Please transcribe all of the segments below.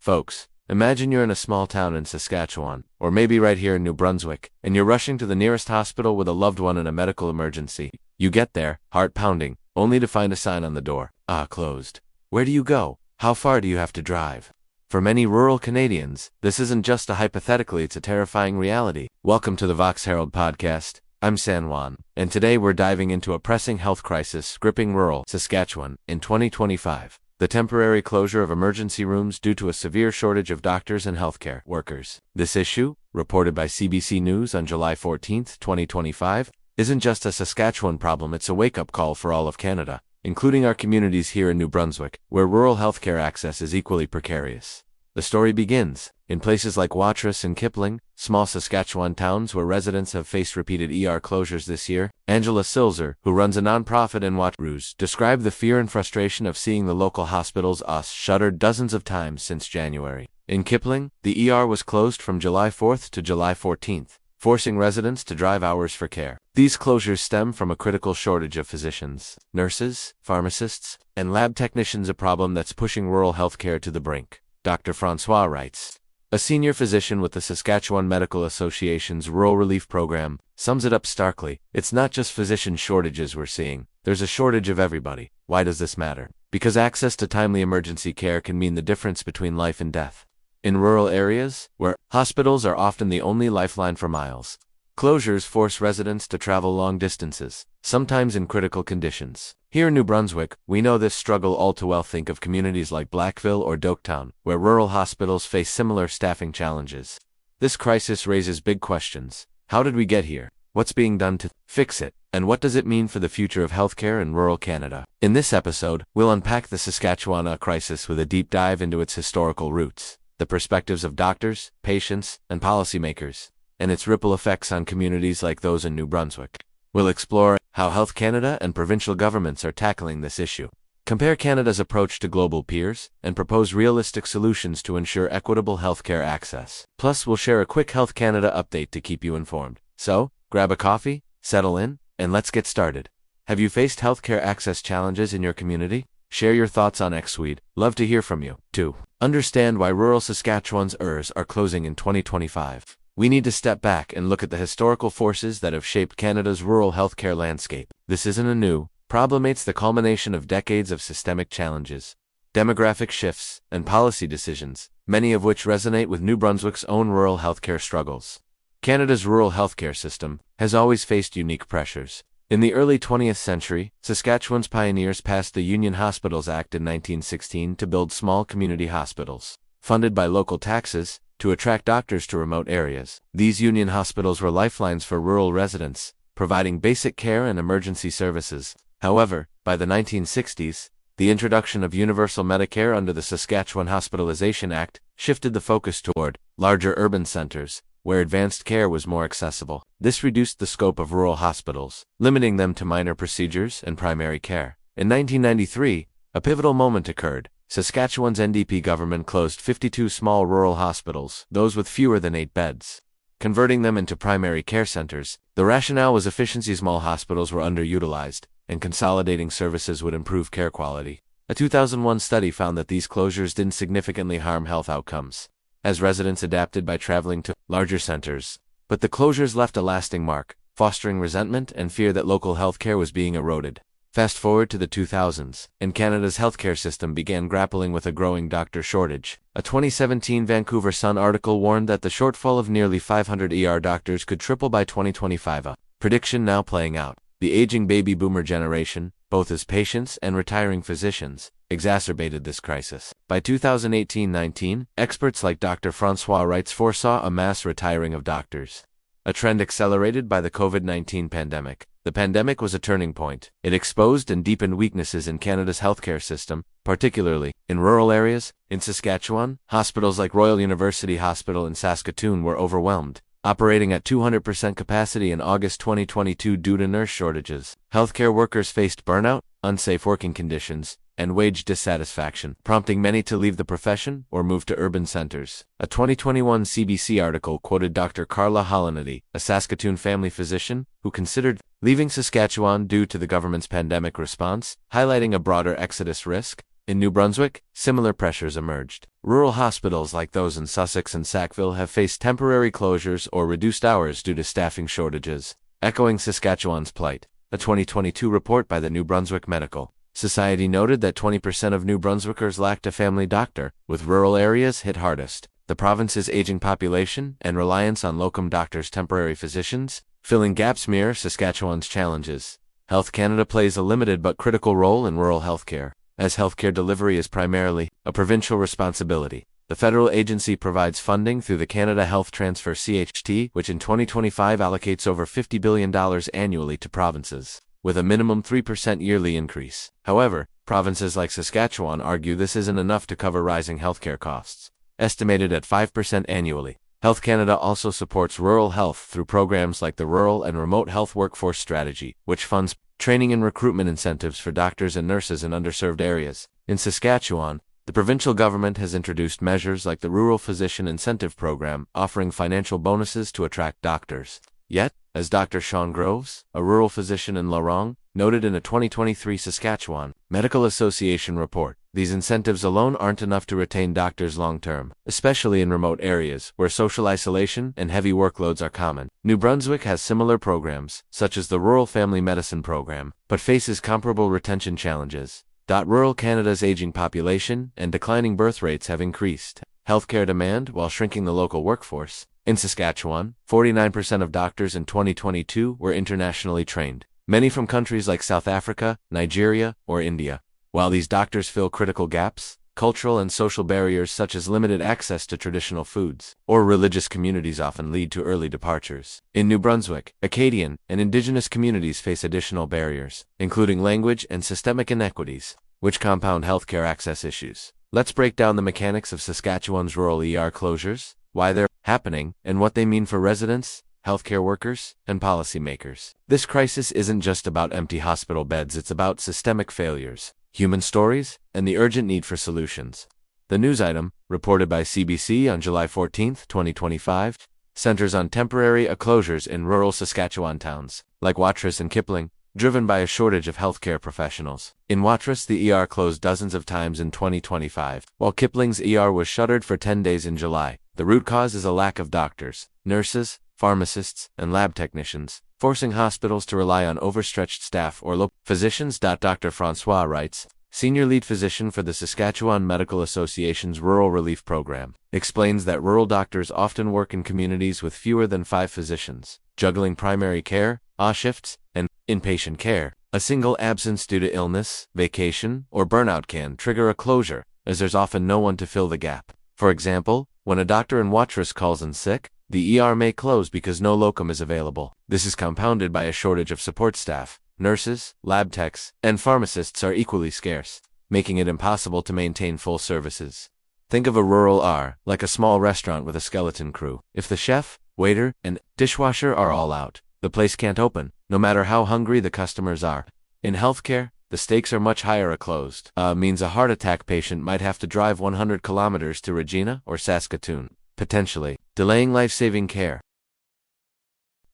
Folks, imagine you're in a small town in Saskatchewan, or maybe right here in New Brunswick, and you're rushing to the nearest hospital with a loved one in a medical emergency. You get there, heart pounding, only to find a sign on the door. Closed. Where do you go? How far do you have to drive? For many rural Canadians, this isn't just a hypothetically, it's a terrifying reality. Welcome to the Vox Herald podcast. I'm San Juan, and today we're diving into a pressing health crisis gripping rural Saskatchewan in 2025. The temporary closure of emergency rooms due to a severe shortage of doctors and healthcare workers. This issue, reported by CBC News on July 14, 2025, isn't just a Saskatchewan problem, it's a wake-up call for all of Canada, including our communities here in New Brunswick, where rural healthcare access is equally precarious. The story begins in places like Watrous and Kipling, small Saskatchewan towns where residents have faced repeated ER closures this year. Angela Silzer, who runs a nonprofit in Watrous, described the fear and frustration of seeing the local hospitals shuttered dozens of times since January. In Kipling, the ER was closed from July 4th to July 14th, forcing residents to drive hours for care. These closures stem from a critical shortage of physicians, nurses, pharmacists, and lab technicians, a problem that's pushing rural healthcare to the brink. Dr. Francois Reitz, a senior physician with the Saskatchewan Medical Association's Rural Relief Program, sums it up starkly. It's not just physician shortages we're seeing, there's a shortage of everybody. Why does this matter? Because access to timely emergency care can mean the difference between life and death. In rural areas, where hospitals are often the only lifeline for miles, closures force residents to travel long distances, sometimes in critical conditions. Here in New Brunswick, we know this struggle all too well. Think of communities like Blackville or Doaktown, where rural hospitals face similar staffing challenges. This crisis raises big questions. How did we get here? What's being done to fix it? And what does it mean for the future of healthcare in rural Canada? In this episode, we'll unpack the Saskatchewan crisis with a deep dive into its historical roots, the perspectives of doctors, patients, and policymakers, and its ripple effects on communities like those in New Brunswick. We'll explore how Health Canada and provincial governments are tackling this issue, compare Canada's approach to global peers, and propose realistic solutions to ensure equitable healthcare access. Plus, we'll share a quick Health Canada update to keep you informed. So, grab a coffee, settle in, and let's get started. Have you faced healthcare access challenges in your community? Share your thoughts on We'd love to hear from you. 2. Understand why rural Saskatchewan's ERs are closing in 2025. We need to step back and look at the historical forces that have shaped Canada's rural healthcare landscape. This isn't a new problem, it's the culmination of decades of systemic challenges, demographic shifts, and policy decisions, many of which resonate with New Brunswick's own rural healthcare struggles. Canada's rural healthcare system has always faced unique pressures. In the early 20th century, Saskatchewan's pioneers passed the Union Hospitals Act in 1916 to build small community hospitals, funded by local taxes, to attract doctors to remote areas. These union hospitals were lifelines for rural residents, providing basic care and emergency services. However, by the 1960s, the introduction of universal Medicare under the Saskatchewan Hospitalization Act shifted the focus toward larger urban centers, where advanced care was more accessible. This reduced the scope of rural hospitals, limiting them to minor procedures and primary care. In 1993, a pivotal moment occurred. Saskatchewan's NDP government closed 52 small rural hospitals, those with fewer than 8 beds, converting them into primary care centers. The rationale was efficiency. Small hospitals were underutilized, and consolidating services would improve care quality. A 2001 study found that these closures didn't significantly harm health outcomes, as residents adapted by traveling to larger centers. But the closures left a lasting mark, fostering resentment and fear that local healthcare was being eroded. Fast forward to the 2000s, and Canada's healthcare system began grappling with a growing doctor shortage. A 2017 Vancouver Sun article warned that the shortfall of nearly 500 ER doctors could triple by 2025, a prediction now playing out. The aging baby boomer generation, both as patients and retiring physicians, exacerbated this crisis. By 2018-19, experts like Dr. Francois Reitz foresaw a mass retiring of doctors, a trend accelerated by the COVID-19 pandemic. The pandemic was a turning point. It exposed and deepened weaknesses in Canada's healthcare system, particularly in rural areas. In Saskatchewan, hospitals like Royal University Hospital in Saskatoon were overwhelmed, operating at 200% capacity in August 2022 due to nurse shortages. Healthcare workers faced burnout, unsafe working conditions, and wage dissatisfaction, prompting many to leave the profession or move to urban centers. A 2021 CBC article quoted Dr. Carla Hollanity, a Saskatoon family physician, who considered leaving Saskatchewan due to the government's pandemic response, highlighting a broader exodus risk. In New Brunswick, similar pressures emerged. Rural hospitals like those in Sussex and Sackville have faced temporary closures or reduced hours due to staffing shortages, echoing Saskatchewan's plight. A 2022 report by the New Brunswick Medical Society noted that 20% of New Brunswickers lacked a family doctor, with rural areas hit hardest. The province's aging population and reliance on locum doctors, temporary physicians, filling gaps mirror Saskatchewan's challenges. Health Canada plays a limited but critical role in rural healthcare, as healthcare delivery is primarily a provincial responsibility. The federal agency provides funding through the Canada Health Transfer (CHT), which in 2025 allocates over $50 billion annually to provinces, with a minimum 3% yearly increase. However, provinces like Saskatchewan argue this isn't enough to cover rising healthcare costs, estimated at 5% annually. Health Canada also supports rural health through programs like the Rural and Remote Health Workforce Strategy, which funds training and recruitment incentives for doctors and nurses in underserved areas. In Saskatchewan, the provincial government has introduced measures like the Rural Physician Incentive Program, offering financial bonuses to attract doctors. Yet, as Dr. Sean Groves, a rural physician in Lorong, noted in a 2023 Saskatchewan Medical Association report, these incentives alone aren't enough to retain doctors long-term, especially in remote areas where social isolation and heavy workloads are common. New Brunswick has similar programs, such as the Rural Family Medicine Program, but faces comparable retention challenges. Rural Canada's aging population and declining birth rates have increased healthcare demand while shrinking the local workforce. In Saskatchewan, 49% of doctors in 2022 were internationally trained, many from countries like South Africa, Nigeria, or India. While these doctors fill critical gaps, cultural and social barriers such as limited access to traditional foods or religious communities often lead to early departures. In New Brunswick, Acadian and Indigenous communities face additional barriers, including language and systemic inequities, which compound healthcare access issues. Let's break down the mechanics of Saskatchewan's rural ER closures, why they're happening, and what they mean for residents, healthcare workers, and policymakers. This crisis isn't just about empty hospital beds, it's about systemic failures, human stories, and the urgent need for solutions. The news item, reported by CBC on July 14, 2025, centers on temporary closures in rural Saskatchewan towns, like Watrous and Kipling, driven by a shortage of healthcare professionals. In Watrous, the ER closed dozens of times in 2025, while Kipling's ER was shuttered for 10 days in July. The root cause is a lack of doctors, nurses, pharmacists, and lab technicians, forcing hospitals to rely on overstretched staff or low physicians. Dr. Francois Reitz, senior lead physician for the Saskatchewan Medical Association's Rural Relief Program, explains that rural doctors often work in communities with fewer than 5 physicians, juggling primary care, shifts, and inpatient care. A single absence due to illness, vacation, or burnout can trigger a closure, as there's often no one to fill the gap. For example, when a doctor in Watrous calls in sick, the ER may close because no locum is available. This is compounded by a shortage of support staff. Nurses, lab techs, and pharmacists are equally scarce, making it impossible to maintain full services. Think of a rural ER like a small restaurant with a skeleton crew. If the chef, waiter, and dishwasher are all out, the place can't open, no matter how hungry the customers are. In healthcare, the stakes are much higher. A closed means a heart attack patient might have to drive 100 kilometers to Regina or Saskatoon, potentially delaying life-saving care.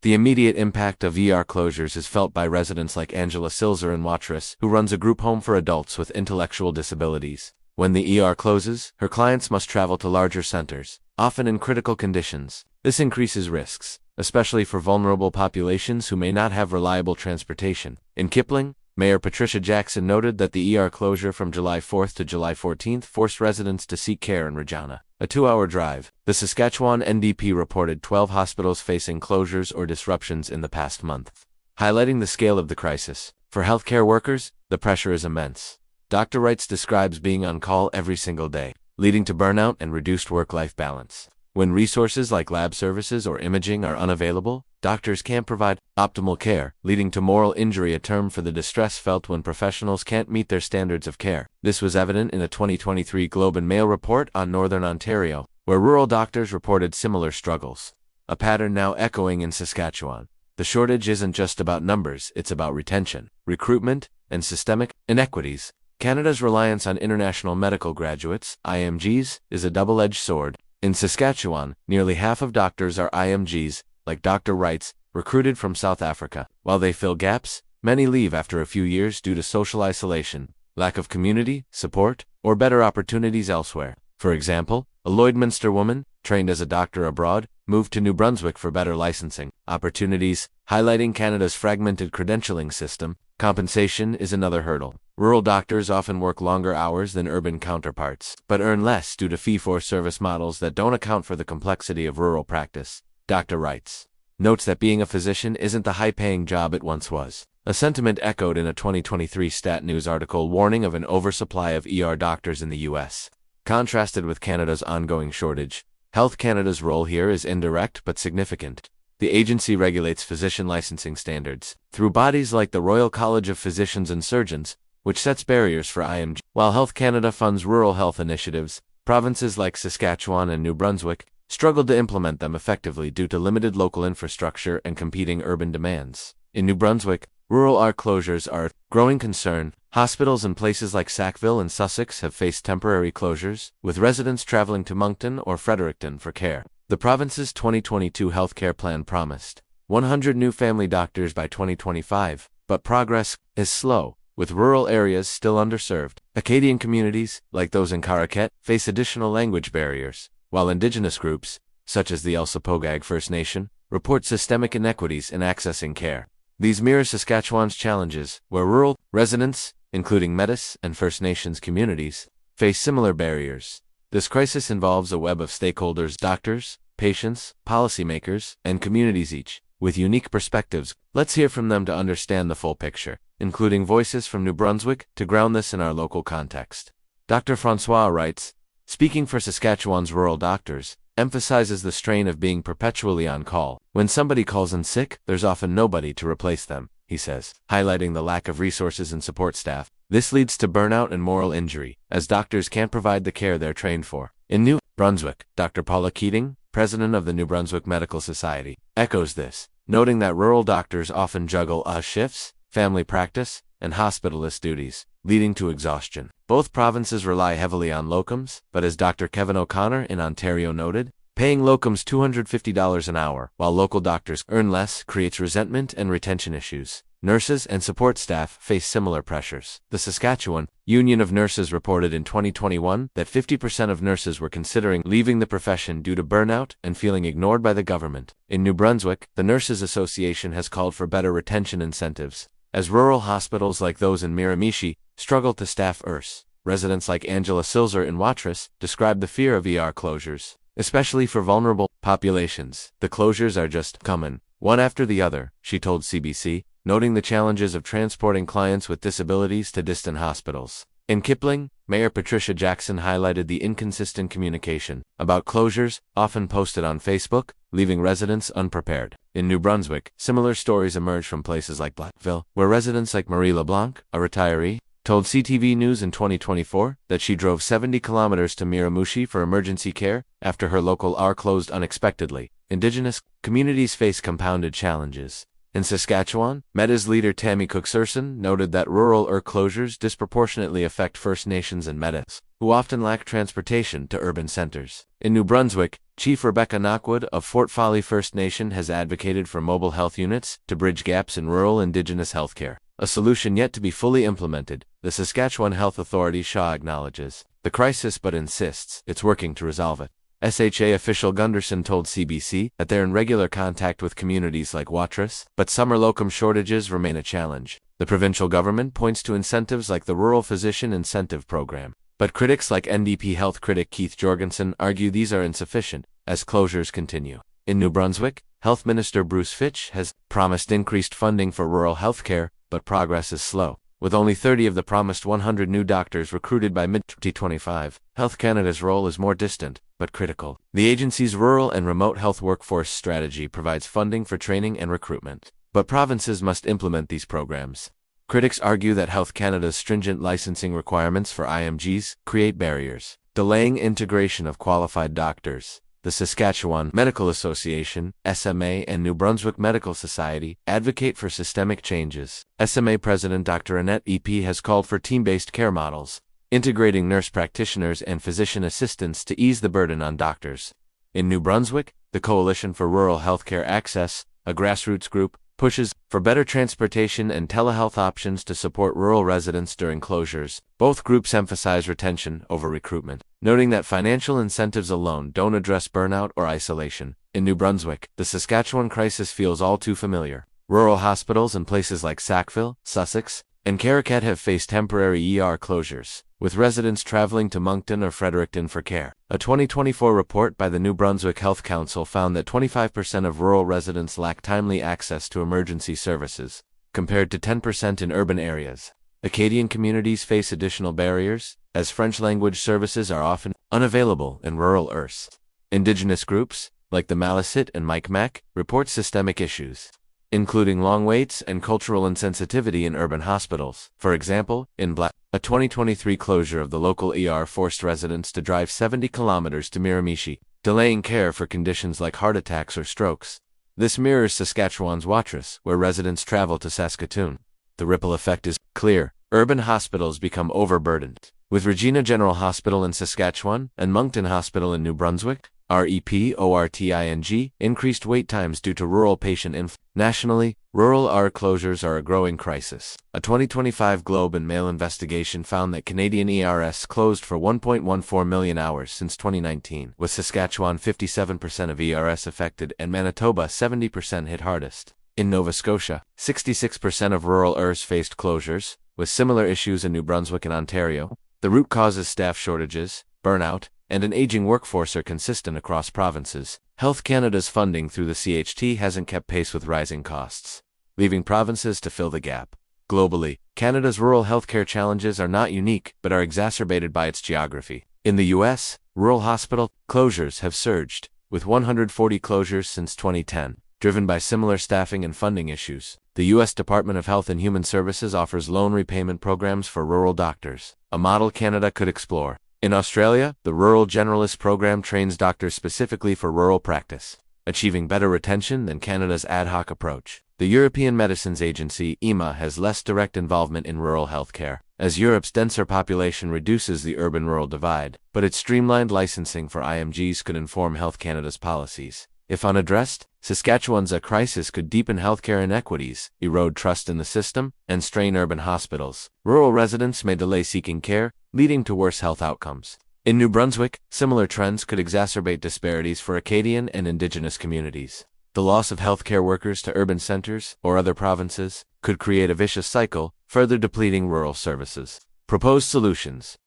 The immediate impact of ER closures is felt by residents like Angela Silzer in Watrous, who runs a group home for adults with intellectual disabilities. When the ER closes, her clients must travel to larger centers, often in critical conditions. This increases risks, especially for vulnerable populations who may not have reliable transportation. In Kipling, Mayor Patricia Jackson noted that the ER closure from July 4 to July 14 forced residents to seek care in Regina, a 2-hour drive. The Saskatchewan NDP reported 12 hospitals facing closures or disruptions in the past month, highlighting the scale of the crisis. For healthcare workers, the pressure is immense. Dr. Reitz describes being on call every single day, leading to burnout and reduced work-life balance. When resources like lab services or imaging are unavailable, doctors can't provide optimal care, leading to moral injury, a term for the distress felt when professionals can't meet their standards of care. This was evident in a 2023 Globe and Mail report on Northern Ontario, where rural doctors reported similar struggles. A pattern now echoing in Saskatchewan. The shortage isn't just about numbers, it's about retention, recruitment, and systemic inequities. Canada's reliance on international medical graduates, IMGs, is a double-edged sword. In Saskatchewan, nearly half of doctors are IMGs, like Dr. Reitz, recruited from South Africa. While they fill gaps, many leave after a few years due to social isolation, lack of community, support, or better opportunities elsewhere. For example, a Lloydminster woman, trained as a doctor abroad, moved to New Brunswick for better licensing opportunities, highlighting Canada's fragmented credentialing system. Compensation is another hurdle. Rural doctors often work longer hours than urban counterparts, but earn less due to fee-for-service models that don't account for the complexity of rural practice. Dr. Reitz notes that being a physician isn't the high-paying job it once was, a sentiment echoed in a 2023 Stat News article warning of an oversupply of ER doctors in the U.S. Contrasted with Canada's ongoing shortage, Health Canada's role here is indirect but significant. The agency regulates physician licensing standards through bodies like the Royal College of Physicians and Surgeons, which sets barriers for IMG. While Health Canada funds rural health initiatives, provinces like Saskatchewan and New Brunswick struggled to implement them effectively due to limited local infrastructure and competing urban demands. In New Brunswick, rural ER closures are a growing concern. Hospitals in places like Sackville and Sussex have faced temporary closures, with residents traveling to Moncton or Fredericton for care. The province's 2022 healthcare plan promised 100 new family doctors by 2025, but progress is slow, with rural areas still underserved. Acadian communities, like those in Caraquet, face additional language barriers, while Indigenous groups, such as the Elsipogag First Nation, report systemic inequities in accessing care. These mirror Saskatchewan's challenges, where rural residents, including Métis and First Nations communities, face similar barriers. This crisis involves a web of stakeholders: doctors, patients, policymakers, and communities, each with unique perspectives. Let's hear from them to understand the full picture, including voices from New Brunswick, to ground this in our local context. Dr. Francois Reitz, speaking for Saskatchewan's rural doctors, emphasizes the strain of being perpetually on call. When somebody calls in sick, there's often nobody to replace them, he says, highlighting the lack of resources and support staff. This leads to burnout and moral injury, as doctors can't provide the care they're trained for. In New Brunswick, Dr. Paula Keating, president of the New Brunswick Medical Society, echoes this, noting that rural doctors often juggle shifts, family practice, and hospitalist duties, leading to exhaustion. Both provinces rely heavily on locums, but as Dr. Kevin O'Connor in Ontario noted, paying locums $250 an hour while local doctors earn less creates resentment and retention issues. Nurses and support staff face similar pressures. The Saskatchewan Union of Nurses reported in 2021 that 50% of nurses were considering leaving the profession due to burnout and feeling ignored by the government. In New Brunswick, the Nurses Association has called for better retention incentives, as rural hospitals like those in Miramichi struggle to staff ERS. Residents like Angela Silzer in Watrous describe the fear of ER closures, especially for vulnerable populations. The closures are just coming, one after the other, she told CBC, noting the challenges of transporting clients with disabilities to distant hospitals. In Kipling, Mayor Patricia Jackson highlighted the inconsistent communication about closures, often posted on Facebook, leaving residents unprepared. In New Brunswick, similar stories emerged from places like Blackville, where residents like Marie LeBlanc, a retiree, told CTV News in 2024 that she drove 70 kilometers to Miramichi for emergency care after her local ER closed unexpectedly. Indigenous communities face compounded challenges. In Saskatchewan, Métis leader Tammy Cook-Surson noted that rural ER closures disproportionately affect First Nations and Métis, who often lack transportation to urban centers. In New Brunswick, Chief Rebecca Knockwood of Fort Folly First Nation has advocated for mobile health units to bridge gaps in rural Indigenous healthcare, a solution yet to be fully implemented. The Saskatchewan Health Authority SHA acknowledges the crisis but insists it's working to resolve it. SHA official Gunderson told CBC that they're in regular contact with communities like Watrous, but summer locum shortages remain a challenge. The provincial government points to incentives like the Rural Physician Incentive Program, but critics like NDP health critic Keith Jorgensen argue these are insufficient as closures continue. In New Brunswick, Health Minister Bruce Fitch has promised increased funding for rural healthcare, but progress is slow. With only 30 of the promised 100 new doctors recruited by mid-2025, Health Canada's role is more distant, but critical. The agency's rural and remote health workforce strategy provides funding for training and recruitment, but provinces must implement these programs. Critics argue that Health Canada's stringent licensing requirements for IMGs create barriers, delaying integration of qualified doctors. The Saskatchewan Medical Association, SMA, and New Brunswick Medical Society advocate for systemic changes. SMA President Dr. Annette EP has called for team-based care models, integrating nurse practitioners and physician assistants to ease the burden on doctors. In New Brunswick, the Coalition for Rural Healthcare Access, a grassroots group, pushes for better transportation and telehealth options to support rural residents during closures. Both groups emphasize retention over recruitment, noting that financial incentives alone don't address burnout or isolation. In New Brunswick, the Saskatchewan crisis feels all too familiar. Rural hospitals in places like Sackville, Sussex, and Caracat have faced temporary closures, with residents traveling to Moncton or Fredericton for care. A 2024 report by the New Brunswick Health Council found that 25% of rural residents lack timely access to emergency services, compared to 10% in urban areas. Acadian communities face additional barriers, as French-language services are often unavailable in rural earths. Indigenous groups, like the Malisit and Micmac, report systemic issues, including long waits and cultural insensitivity in urban hospitals. For example, in a 2023 closure of the local forced residents to drive 70 kilometers to Miramichi, delaying care for conditions like heart attacks or strokes. This mirrors Saskatchewan's Watrous, where residents travel to Saskatoon. The ripple effect is clear. Urban hospitals become overburdened. With Regina General Hospital in Saskatchewan and Moncton Hospital in New Brunswick, REPORTING, increased wait times due to rural patient influx. Nationally, rural closures are a growing crisis. A 2025 Globe and Mail investigation found that Canadian ERS closed for 1.14 million hours since 2019, with Saskatchewan 57% of ERS affected and Manitoba 70% hit hardest. In Nova Scotia, 66% of rural ERS faced closures, with similar issues in New Brunswick and Ontario. The root causes staff shortages, burnout, and an aging workforce are consistent across provinces. Health Canada's funding through the CHT hasn't kept pace with rising costs, leaving provinces to fill the gap. Globally, Canada's rural healthcare challenges are not unique but are exacerbated by its geography. In the U.S., rural hospital closures have surged, with 140 closures since 2010, driven by similar staffing and funding issues. The U.S. Department of Health and Human Services offers loan repayment programs for rural doctors, a model Canada could explore. In Australia, the Rural Generalist Program trains doctors specifically for rural practice, achieving better retention than Canada's ad hoc approach. The European Medicines Agency (EMA) has less direct involvement in rural healthcare, as Europe's denser population reduces the urban-rural divide, but its streamlined licensing for IMGs could inform Health Canada's policies. If unaddressed, Saskatchewan's crisis could deepen healthcare inequities, erode trust in the system, and strain urban hospitals. Rural residents may delay seeking care, leading to worse health outcomes. In New Brunswick, similar trends could exacerbate disparities for Acadian and Indigenous communities. The loss of healthcare workers to urban centers or other provinces could create a vicious cycle, further depleting rural services. Proposed solutions: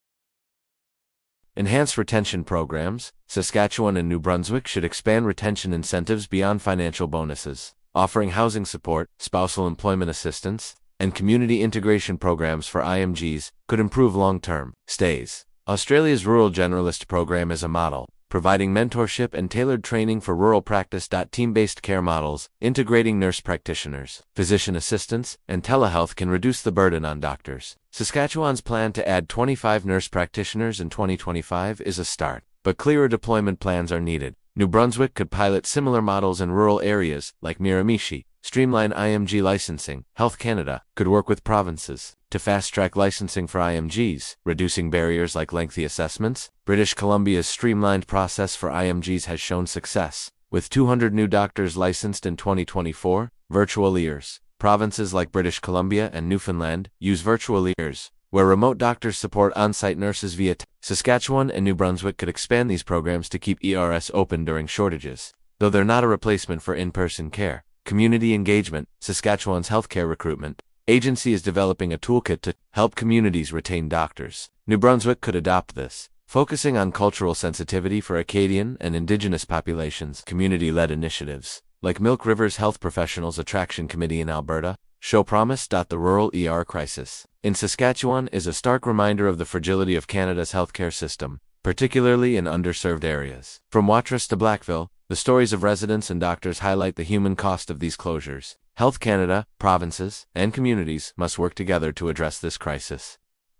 enhance retention programs. Saskatchewan and New Brunswick should expand retention incentives beyond financial bonuses, offering housing support, spousal employment assistance, and community integration programs for IMGs could improve long-term stays. Australia's Rural Generalist Program is a model, providing mentorship and tailored training for rural practice. Team-based care models, integrating nurse practitioners, physician assistants, and telehealth can reduce the burden on doctors. Saskatchewan's plan to add 25 nurse practitioners in 2025 is a start, but clearer deployment plans are needed. New Brunswick could pilot similar models in rural areas like Miramichi, streamline IMG licensing. Health Canada could work with provinces to fast-track licensing for IMGs, reducing barriers like lengthy assessments. British Columbia's streamlined process for IMGs has shown success, with 200 new doctors licensed in 2024. Virtual ears. Provinces like British Columbia and Newfoundland use virtual ears, where remote doctors support on-site nurses via Saskatchewan and New Brunswick could expand these programs to keep ERS open during shortages, though they're not a replacement for in-person care. Community engagement. Saskatchewan's healthcare recruitment agency is developing a toolkit to help communities retain doctors. New Brunswick could adopt this, focusing on cultural sensitivity for Acadian and Indigenous populations. Community-led initiatives, like Milk River's Health Professionals Attraction Committee in Alberta, show promise. The rural crisis in Saskatchewan is a stark reminder of the fragility of Canada's healthcare system, particularly in underserved areas. From Watrous to Blackville, the stories of residents and doctors highlight the human cost of these closures. Health Canada, provinces, and communities must work together to address this crisis,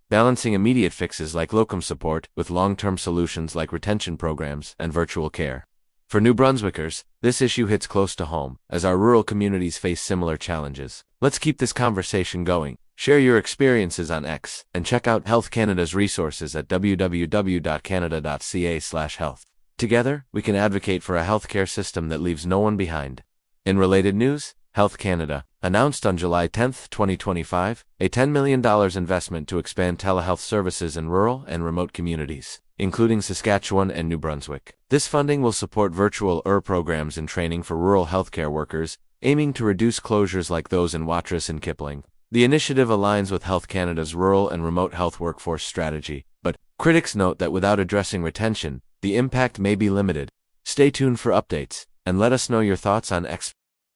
balancing immediate fixes like locum support with long-term solutions like retention programs and virtual care. For New Brunswickers, this issue hits close to home, as our rural communities face similar challenges. Let's keep this conversation going. Share your experiences on X, and check out Health Canada's resources at www.canada.ca/health. Together, we can advocate for a healthcare system that leaves no one behind. In related news, Health Canada announced on July 10, 2025, a $10 million investment to expand telehealth services in rural and remote communities, including Saskatchewan and New Brunswick. This funding will support virtual programs and training for rural healthcare workers, aiming to reduce closures like those in Watrous and Kipling. The initiative aligns with Health Canada's rural and remote health workforce strategy, but critics note that without addressing retention, the impact may be limited. Stay tuned for updates, and let us know your thoughts on